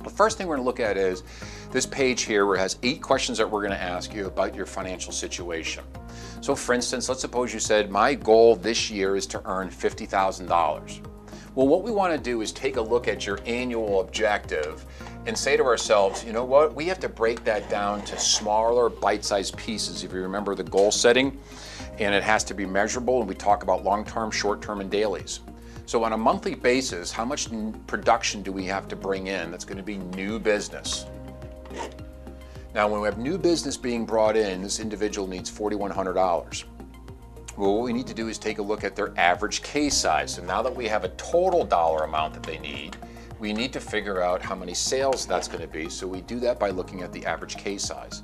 The first thing we're going to look at is this page here where it has 8 questions that we're going to ask you about your financial situation. So for instance, let's suppose you said, my goal this year is to earn $50,000. Well, what we want to do is take a look at your annual objective and say to ourselves, you know what, we have to break that down to smaller bite-sized pieces. If you remember the goal setting, and it has to be measurable, and we talk about long-term, short-term, and dailies. So on a monthly basis, how much production do we have to bring in that's going to be new business? Now, when we have new business being brought in, this individual needs $4,100. Well, what we need to do is take a look at their average case size. So now that we have a total dollar amount that they need, we need to figure out how many sales that's going to be. So we do that by looking at the average case size.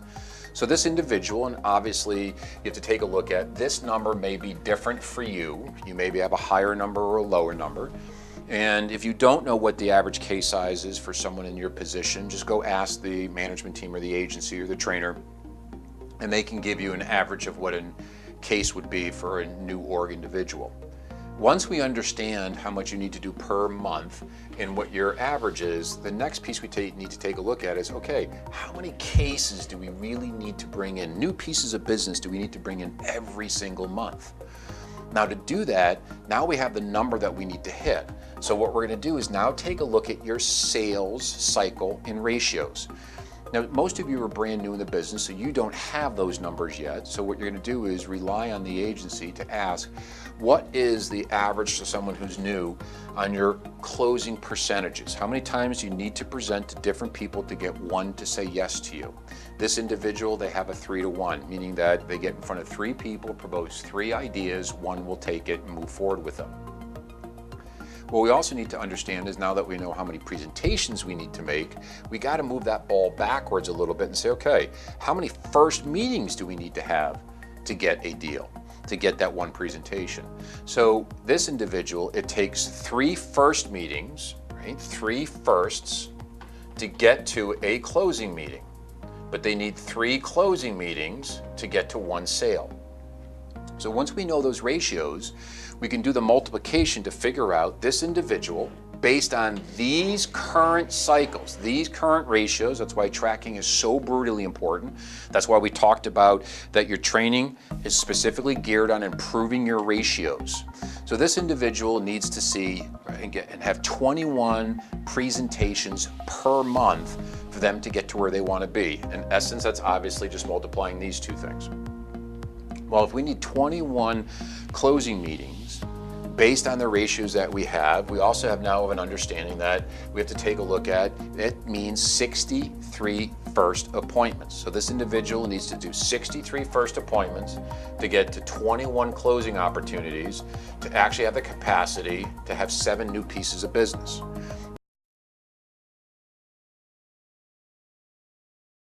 So this individual, and obviously you have to take a look at, this number may be different for you. You maybe have a higher number or a lower number. And if you don't know what the average case size is for someone in your position, just go ask the management team or the agency or the trainer, and they can give you an average of what a case would be for a new org individual. Once we understand how much you need to do per month and what your average is, the next piece we need to take a look at is, okay, how many cases do we really need to bring in? New pieces of business do we need to bring in every single month? Now to do that, now we have the number that we need to hit. So what we're going to do is now take a look at your sales cycle and ratios. Now, most of you are brand new in the business, so you don't have those numbers yet. So what you're going to do is rely on the agency to ask, what is the average to someone who's new on your closing percentages? How many times do you need to present to different people to get one to say yes to you? This individual, they have a 3-to-1, meaning that they get in front of 3 people, propose 3 ideas, one will take it and move forward with them. What we also need to understand is, now that we know how many presentations we need to make, we got to move that ball backwards a little bit and say, okay, how many first meetings do we need to have to get a deal, to get that one presentation? So this individual, it takes 3 first meetings, right? 3 firsts to get to a closing meeting, but they need 3 closing meetings to get to 1 sale. So once we know those ratios, we can do the multiplication to figure out this individual based on these current cycles, these current ratios. That's why tracking is so brutally important. That's why we talked about that your training is specifically geared on improving your ratios. So this individual needs to see and have 21 presentations per month for them to get to where they want to be. In essence, that's obviously just multiplying these 2 things. Well, if we need 21 closing meetings based on the ratios that we have, we also have now an understanding that we have to take a look at, it means 63 first appointments. So this individual needs to do 63 first appointments to get to 21 closing opportunities to actually have the capacity to have 7 new pieces of business.